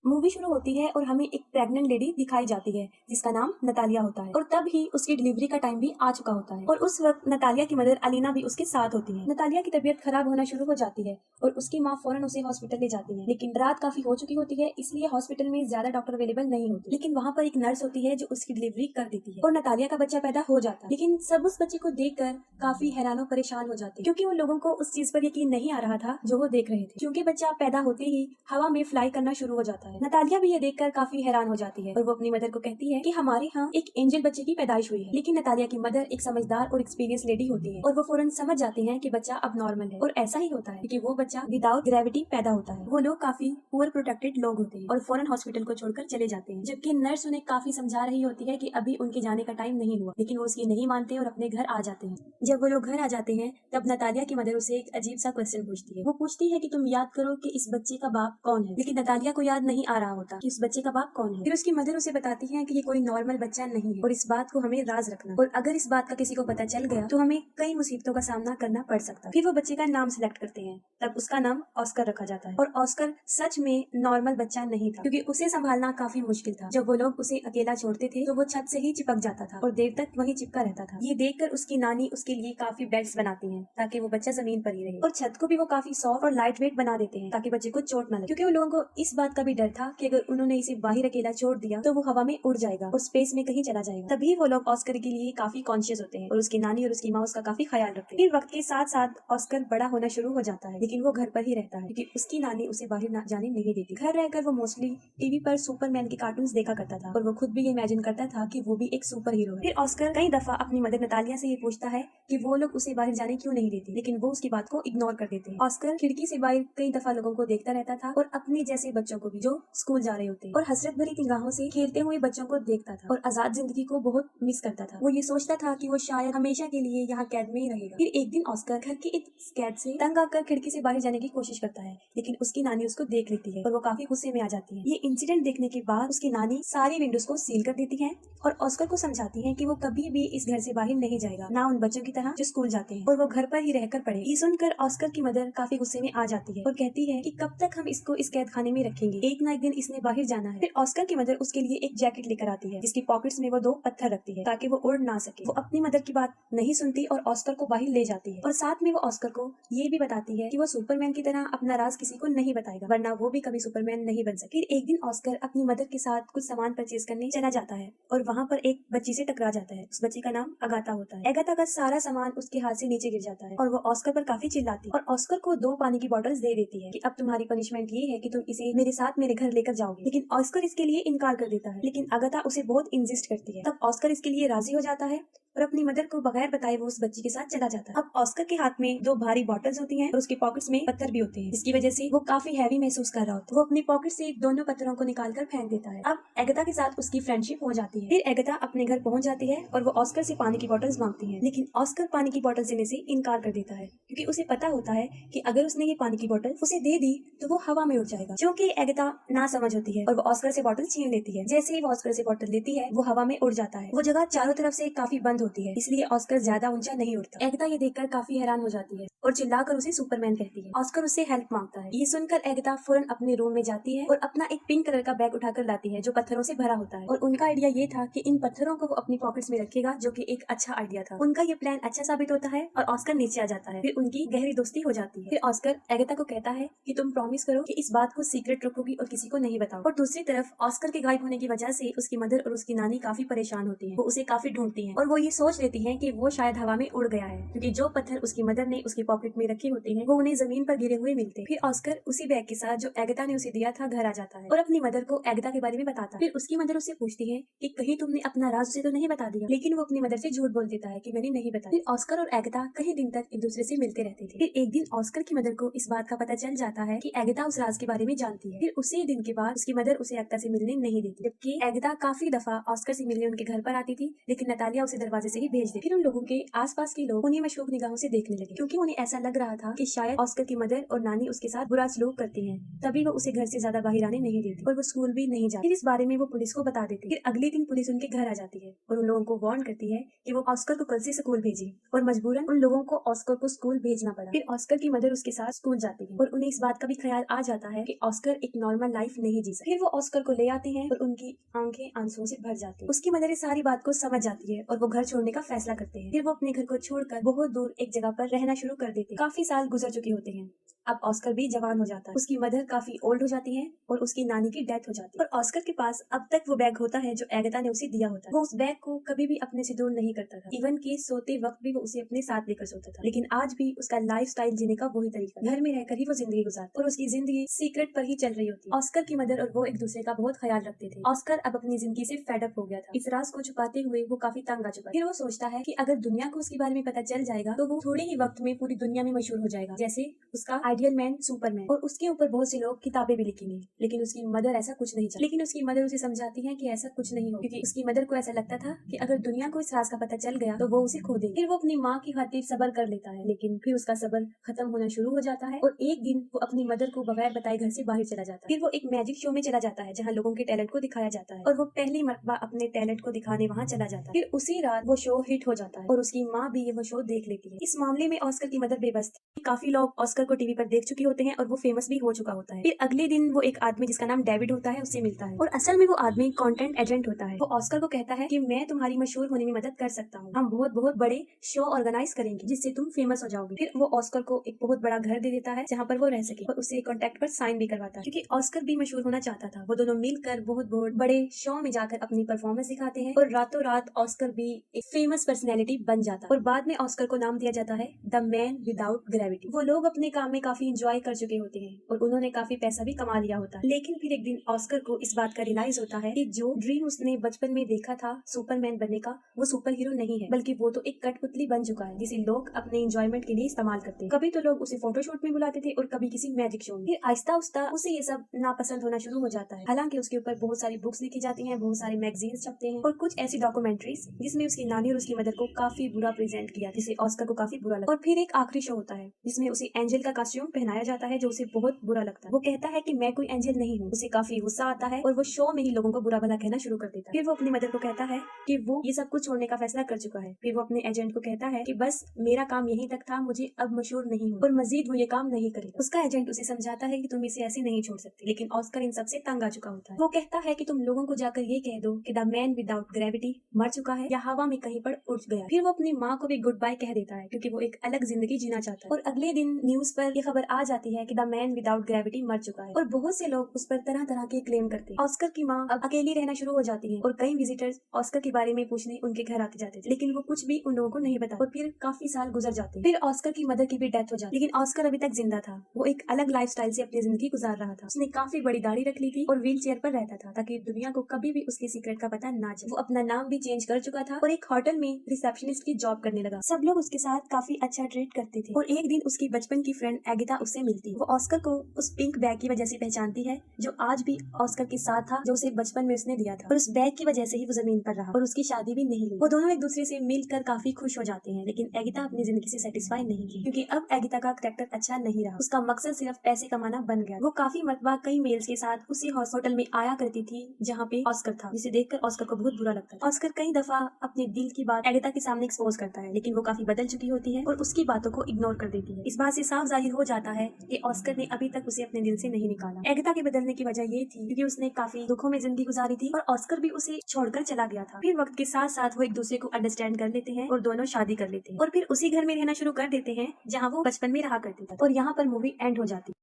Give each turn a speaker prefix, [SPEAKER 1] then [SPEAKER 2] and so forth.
[SPEAKER 1] Movie शुरू होती है और हमें एक प्रेग्नेंट लेडी दिखाई जाती है जिसका नाम नतालिया होता है और तब ही उसकी डिलीवरी का टाइम भी आ चुका होता है और उस वक्त नतालिया की मदर अलीना भी उसके साथ होती है। नतालिया की तबीयत खराब होना शुरू हो जाती है और उसकी माँ फौरन उसे हॉस्पिटल ले जाती है, लेकिन रात काफी हो चुकी होती है इसलिए हॉस्पिटल में ज्यादा डॉक्टर अवेलेबल नहीं होते। लेकिन वहाँ पर एक नर्स होती है जो उसकी डिलीवरी कर देती है और नतालिया का बच्चा पैदा हो जाता है। लेकिन सब उस बच्चे को देखकर काफी हैरान और परेशान हो जाते हैं क्योंकि उन लोगों को उस चीज पर यकीन नहीं आ रहा था जो वो देख रहे थे, क्योंकि बच्चा पैदा होते ही हवा में फ्लाई करना शुरू हो जाता है। नतालिया भी ये देखकर काफी हैरान हो जाती है और वो अपनी मदर को कहती है कि हमारे यहाँ एक एंजल बच्चे की पैदाइश हुई है। लेकिन नतालिया की मदर एक समझदार और एक्सपीरियंस लेडी होती है और वो फौरन समझ जाती है कि बच्चा अब नॉर्मल है और ऐसा ही होता है क्योंकि वो बच्चा विदाउट ग्रेविटी पैदा होता है। वो लोग काफी पुअर प्रोटेक्टेड लोग होते हैं और फौरन हॉस्पिटल को छोड़कर चले जाते हैं, जबकि नर्स उन्हें काफी समझा रही होती है कि अभी उनके जाने का टाइम नहीं हुआ, लेकिन वो उसकी नहीं मानते और अपने घर आ जाते हैं। जब वो लोग घर आ जाते हैं तब नतालिया की मदर उसे एक अजीब सा क्वेश्चन पूछती है। वो पूछती है कि तुम याद करो कि इस बच्चे का बाप कौन है, लेकिन नतालिया को याद नहीं आ रहा होता कि उस बच्चे का बाप कौन है। फिर उसकी मदर उसे बताती है कि ये कोई नॉर्मल बच्चा नहीं है और इस बात को हमें राज रखना, और अगर इस बात का किसी को पता चल गया तो हमें कई मुसीबतों का सामना करना पड़ सकता है। फिर वो बच्चे का नाम सिलेक्ट करते हैं, तब उसका नाम ऑस्कर रखा जाता है और ऑस्कर सच में नॉर्मल बच्चा नहीं था क्योंकि उसे संभालना काफी मुश्किल था। जब वो लोग उसे अकेला छोड़ते थे तो वो छत से ही चिपक जाता था और देर तक वहीं चिपका रहता था। ये देखकर उसकी नानी उसके लिए काफी बेड्स बनाती है ताकि वो बच्चा जमीन पर ही रहे, और छत को भी वो काफी सॉफ्ट और लाइट वेट बना देते हैं ताकि बच्चे को चोट न लगे, क्योंकि उन लोगों को इस बात का भी डर था कि अगर उन्होंने इसे बाहर अकेला छोड़ दिया तो वो हवा में उड़ जाएगा और स्पेस में कहीं चला जाएगा। तभी वो लोग ऑस्कर के लिए काफी कॉन्शियस होते हैं और उसकी नानी और उसकी माँ उसका काफी ख्याल रखते हैं। फिर वक्त के साथ साथ ऑस्कर बड़ा होना शुरू हो जाता है, लेकिन वो घर पर ही रहता है क्योंकि उसकी नानी उसे बाहर जाने नहीं देती। घर रहकर वो मोस्टली टीवी पर सुपरमैन के कार्टून्स देखा करता था और वो खुद भी ये इमेजिन करता था कि वो भी एक सुपर हीरो है। फिर ऑस्कर कई दफा अपनी मदर नतालिया से ये पूछता है कि वो लोग उसे बाहर जाने क्यों नहीं देते, लेकिन वो उसकी बात को इग्नोर कर देते हैं। ऑस्कर खिड़की से बाहर कई दफा लोगों को देखता रहता था और अपने जैसे बच्चों को भी जो स्कूल जा रहे होते और हसरत भरी निगाहों से खेलते हुए बच्चों को देखता था और आजाद जिंदगी को बहुत मिस करता था। वो ये सोचता था कि वो शायद हमेशा के लिए यहाँ कैद में ही रहेगा। फिर एक दिन ऑस्कर घर की एक कैद से तंग आकर खिड़की से बाहर जाने की कोशिश करता है, लेकिन उसकी नानी उसको देख लेती है और वो काफी गुस्से में आ जाती है। ये इंसिडेंट देखने के बाद उसकी नानी सारी विंडोज को सील कर देती है और ऑस्कर को समझाती है कि वो कभी भी इस घर से बाहर नहीं जाएगा, ना उन बच्चों की तरह जो स्कूल जाते हैं, और वो घर पर ही रहकर पढ़े। ये सुनकर ऑस्कर की मदर काफी गुस्से में आ जाती है और कहती है कि कब तक हम इसको इस कैद खाने में रखेंगे, एक ना एक दिन इसने बाहर जाना है। फिर ऑस्कर की मदर उसके लिए एक जैकेट लेकर आती है जिसकी पॉकेट्स में वो 2 पत्थर रखती है ताकि वो उड़ ना सके। वो अपनी मदर की बात नहीं सुनती और ऑस्कर को बाहर ले जाती है और साथ में वो ऑस्कर को ये भी बताती है कि वो सुपरमैन की तरह अपना राज किसी को नहीं बताएगा, वरना वो भी कभी सुपरमैन नहीं बन सके। फिर एक दिन ऑस्कर अपनी मदर के साथ कुछ सामान परचेज करने चला जाता है और वहाँ पर एक बच्ची से टकरा जाता है। उस बच्ची का नाम अगाथा होता है। अगाथा का सारा सामान उसके हाथ से नीचे गिर जाता है और वो ऑस्कर पर काफी चिल्लाती है और ऑस्कर को 2 पानी की बोतल्स दे देती है कि अब तुम्हारी पनिशमेंट ये है कि तुम इसे मेरे साथ मेरे घर लेकर जाओगे। लेकिन ऑस्कर इसके लिए इनकार कर देता है, लेकिन अगाथा उसे बहुत इंसिस्ट करती है। तब ऑस्कर इसके लिए राजी हो जाता है और अपनी मदर को बगैर बताए वो उस बच्ची के साथ चला जाता है। अब ऑस्कर के हाथ में 2 भारी बॉटल्स होती हैं और उसके पॉकेट्स में पत्थर भी होते हैं, जिसकी वजह से वो काफी हैवी महसूस कर रहा होता है। वो अपनी पॉकेट से दोनों पत्थरों को निकालकर फेंक देता है। अब एगाथा के साथ उसकी फ्रेंडशिप हो जाती है। फिर एगाथा अपने घर पहुंच जाती है और वो ऑस्कर से पानी की बॉटल्स मांगती है, लेकिन ऑस्कर पानी की बॉटल देने से इनकार कर देता है क्योंकि उसे पता होता है कि अगर उसने ये पानी की बॉटल उसे दे दी तो वो हवा में उड़ जाएगा। क्योंकि एगाथा ना समझ होती है और वो ऑस्कर से बॉटल छीन लेती है। जैसे ही वो ऑस्कर से बॉटल लेती है वो हवा में उड़ जाता है। वो जगह चारों तरफ से काफी बंद होती है, इसलिए ऑस्कर ज्यादा ऊंचा नहीं उड़ता। एगाथा ये देखकर काफी हैरान हो जाती है और चिल्लाकर उसे सुपरमैन कहती है। ऑस्कर उससे हेल्प मांगता है। ये सुनकर एगाथा फौरन अपने रूम में जाती है और अपना एक पिंक कलर का बैग उठाकर लाती है जो पत्थरों से भरा होता है, और उनका आइडिया ये था कि इन पत्थरों को वो अपनी पॉकेट्स में रखेगा, जो कि एक अच्छा आइडिया था। उनका ये प्लान अच्छा साबित होता है और ऑस्कर नीचे आ जाता है। फिर उनकी गहरी दोस्ती हो जाती है। फिर ऑस्कर एगाथा को कहता है कि तुम प्रॉमिस करो कि इस बात को सीक्रेट रखोगी और किसी को नहीं बताओ। और दूसरी तरफ ऑस्कर के गायब होने की वजह से उसकी मदर और उसकी नानी काफी परेशान होती है। वो उसे काफी ढूंढती है और वो ये सोच लेती है कि वो शायद हवा में उड़ गया है, क्योंकि जो पत्थर उसकी मदर ने उसकी पॉकेट में रखे होते हैं वो उन्हें जमीन पर गिरे हुए मिलते हैं। फिर ऑस्कर उसी बैग के साथ जो एगाथा ने उसे दिया था घर आ जाता है और अपनी मदर को एगाथा के बारे में बताता है। फिर उसकी मदर उसे पूछती है कि कहीं तुमने अपना राज उसे तो नहीं बता दिया, लेकिन वो अपनी मदर से झूठ बोल देता है कि मैंने नहीं बताया। फिर ऑस्कर और एगाथा कई दिन तक एक दूसरे से मिलते रहते थे। फिर एक दिन ऑस्कर की मदर को इस बात का पता चल जाता है कि एगाथा उस राज के बारे में जानती है। फिर उसी दिन के बाद उसकी मदर उसे एगाथा से मिलने नहीं देती, जबकि एगाथा काफी दफा ऑस्कर से मिलने उनके घर पर आती थी, लेकिन नतालिया उसे दरवाजे से ही भेज देती। फिर उन लोगों के आसपास के लोग उन्हें मशकूक निगाहों से देखने लगे, क्योंकि उन्हें ऐसा लग रहा था कि शायद ऑस्कर की मदर और नानी उसके साथ बुरा सलूक करती हैं, तभी वो उसे घर से ज्यादा बाहर आने नहीं देती और वो स्कूल भी नहीं जाती। फिर इस बारे में वो पुलिस को बता देती। फिर अगले दिन पुलिस उनके घर आ जाती है और उन लोगों को वार्न करती है कि वो ऑस्कर को कल से स्कूल भेजे, और मजबूरन उन लोगों को ऑस्कर को स्कूल भेजना पड़ा। फिर ऑस्कर की मदर उसके साथ स्कूल जाती है और उन्हें इस बात का भी ख्याल आ जाता है कि ऑस्कर एक नॉर्मल लाइफ नहीं जी सकती। फिर वो ऑस्कर को ले आती हैं और उनकी आंखें आंसुओं से भर जाती हैं। उसकी मदर इस सारी बात को समझ जाती है और वो घर छोड़ने का फैसला करते हैं। फिर वो अपने घर को छोड़कर बहुत दूर एक जगह पर रहना शुरू कर देते हैं। काफी साल गुजर चुके होते हैं। अब ऑस्कर भी जवान हो जाता है। उसकी मदर काफी ओल्ड हो जाती है और उसकी नानी की डेथ हो जाती है। और ऑस्कर के पास अब तक वो बैग होता है जो एगाथा ने उसे दिया होता है। वो उस बैग को कभी भी अपने से दूर नहीं करता था। इवन कि सोते वक्त भी वो उसे अपने साथ लेकर सोता था। लेकिन आज भी उसका लाइफ स्टाइल जीने का वही तरीका, घर में रहकर ही वो जिंदगी गुजारता और उसकी जिंदगी सीक्रेट पर ही चल रही होती है। ऑस्कर की मदर और वो एक दूसरे का बहुत ख्याल रखते थे। ऑस्कर अब अपनी जिंदगी से फेडअप हो गया था। इस राज को छुपाते हुए वो काफी तंग आ चुका है। फिर वो सोचता है कि अगर दुनिया को उसके बारे में पता चल जाएगा तो वो थोड़े ही वक्त में पूरी दुनिया में मशहूर हो जाएगा, जैसे उसका आइडियल मैन सुपरमैन। और उसके ऊपर बहुत से लोग किताबें भी लिखेंगे। लेकिन उसकी मदर ऐसा कुछ नहीं चाहती। लेकिन उसकी मदर उसे समझाती है कि ऐसा कुछ नहीं हो, क्योंकि उसकी मदर को ऐसा लगता था कि अगर दुनिया को इस राज का पता चल गया तो वो उसे खो देगी। फिर वो अपनी माँ की खातिर सब्र कर लेता है, लेकिन फिर उसका सब्र खत्म होना शुरू हो जाता है और एक दिन वो अपनी मदर को बगैर बताए घर से बाहर चला जाता है। फिर वो एक मैजिक शो में चला जाता है जहाँ लोगों के टैलेंट को दिखाया जाता है और वो पहली मर्तबा अपने टैलेंट को दिखाने वहाँ चला जाता है। फिर उसी रात वो शो हिट हो जाता है और उसकी माँ भी ये वो शो देख लेती है। इस मामले में ऑस्कर की मदर बेबस थी। काफी लोग ऑस्कर को टीवी पर देख चुके होते हैं और वो फेमस भी हो चुका होता है। फिर अगले दिन वो एक आदमी जिसका नाम डेविड होता है उससे मिलता है और असल में वो आदमी कंटेंट एजेंट होता है। वो ऑस्कर को कहता है कि मैं तुम्हारी मशहूर होने में मदद कर सकता हूँ। हम बहुत बहुत बड़े शो ऑर्गेनाइज करेंगे जिससे तुम फेमस हो जाओगे। फिर वो ऑस्कर को एक बहुत बड़ा घर दे देता है जहाँ पर वो रह सके और उससे कॉन्ट्रैक्ट पर साइन भी करवाता है, क्योंकि ऑस्कर भी मशहूर होना चाहता था। वो दोनों मिलकर बहुत बहुत बड़े शो में जाकर अपनी परफॉर्मेंस दिखाते हैं और रातों रात ऑस्कर भी एक फेमस पर्सनैलिटी बन जाता है और बाद में ऑस्कर को नाम दिया जाता है द मैन विदाउट ग्रेविटी। वो लोग अपने काम में काफी इंजॉय कर चुके होते हैं और उन्होंने काफी पैसा भी कमा लिया होता है। लेकिन फिर एक दिन ऑस्कर को इस बात का रियलाइज होता है कि जो ड्रीम उसने बचपन में देखा था सुपरमैन बनने का, वो सुपर हीरो नहीं है, बल्कि वो तो एक कठपुतली बन चुका है जिसे लोग अपने एंजॉयमेंट के लिए इस्तेमाल करते हैं। कभी तो लोग उसे फोटोशूट में बुलाते थे और कभी किसी मैजिक शो में। फिर आहिस्ता आहिस्ता उसे ये सब नापसंद होना शुरू हो जाता है। हालांकि उसके ऊपर बहुत सारी बुक्स लिखी जाती हैं, बहुत सारे मैगजीन्स छपते हैं और कुछ ऐसी डॉक्यूमेंट्रीज जिसमें उसकी नानी और उसकी मदर को काफी बुरा प्रेजेंट किया, जिसे ऑस्कर को काफी बुरा लगा। और फिर एक आखिरी शो होता है जिसमें उसे एंजल का कॉस्ट्यूम पहनाया जाता है जो उसे बहुत बुरा लगता है। वो कहता है कि मैं कोई एंजल नहीं हूँ। उसे काफी गुस्सा आता है और वो शो में ही लोगों को बुरा भला कहना शुरू कर देता है। फिर वो अपनी मदर को कहता है कि वो ये सब कुछ छोड़ने का फैसला कर चुका है। फिर वो अपने एजेंट को कहता है कि बस मेरा काम यहीं तक था, मुझे अब मशहूर नहीं हूँ और मजीद वो ये काम नहीं करेगा। उसका एजेंट उसे समझाता है कि तुम इसे ऐसे नहीं छोड़ सकते, लेकिन ऑस्कर इन सबसे तंग आ चुका होता है। वो कहता है कि तुम लोगों को जाकर ये कह दो कि द मैन विदाउट ग्रेविटी मर चुका है या हवा में कहीं पर उड़ गया। फिर वो अपनी माँ को भी गुड बाय कह देता है क्योंकि वो एक अलग जिंदगी जीना चाहता है। और अगले दिन न्यूज पर ये खबर आ जाती है कि द मैन विदाउट ग्रेविटी मर चुका है और बहुत से लोग उस पर तरह तरह के क्लेम करते हैं। ऑस्कर की माँ अब अकेली रहना शुरू हो जाती है और कई विजिटर्स ऑस्कर के बारे में पूछने उनके घर आते जाते थे, लेकिन वो कुछ भी उन लोगों को नहीं बता। और फिर काफी साल गुजर जाते हैं। फिर ऑस्कर की मदर की भी डेथ हो जाती है, लेकिन ऑस्कर अभी तक जिंदा था। वो एक अलग लाइफस्टाइल से अपनी जिंदगी गुजार रहा था। उसने काफी बड़ी दाढ़ी रख ली थी और व्हील चेयर पर रहता था ताकि दुनिया को कभी भी उसके सीक्रेट का पता ना चले। वो अपना नाम भी चेंज कर चुका था और एक होटल में रिसेप्शनिस्ट की जॉब करने लगा। सब लोग उसके साथ काफी अच्छा ट्रीट करते थे। और एक दिन उसकी बचपन की फ्रेंड एगिता उससे मिलती। वो ऑस्कर को उस पिंक बैग की वजह से पहचानती है जो आज भी ऑस्कर के साथ था, जो उसे बचपन में उसने दिया था। और उस बैग की वजह से ही वो जमीन पर रहा और उसकी शादी भी नहीं हुई। वो दोनों एक दूसरे से मिलकर काफी खुश हो जाते हैं, लेकिन एगिता अपनी जिंदगी से सेटिस्फाई नहीं थी क्योंकि अब एगिता का कैरेक्टर अच्छा नहीं रहा। उसका मकसद सिर्फ पैसे कमाना बन गया। वो काफी मरतबा कई मेल्स के साथ उसी हॉस्पिटल में आया करती थी जहाँ पे ऑस्कर था, जिसे देखकर ऑस्कर को बहुत बुरा लगता था। ऑस्कर कई दफा अपने दिल की बात एगिता के सामने एक्सपोज करता है, लेकिन वो काफी बदल चुकी होती है और उसकी बातों को इग्नोर कर देती है। इस बात से साफ जाहिर हो जाता है कि ऑस्कर ने अभी तक उसे अपने दिल से नहीं निकाला। एगिता के बदलने की वजह ये थी क्योंकि उसने काफी दुखों में जिंदगी गुजारी थी और ऑस्कर भी उसे छोड़कर चला गया था। फिर वक्त के साथ साथ वो एक दूसरे को अंडरस्टैंड कर लेते हैं और दोनों शादी कर लेते हैं और फिर उसी घर में रहना शुरू कर देते हैं जहाँ वो बचपन में रहा करते थे। और यहाँ पर मूवी एंड हो जाती है।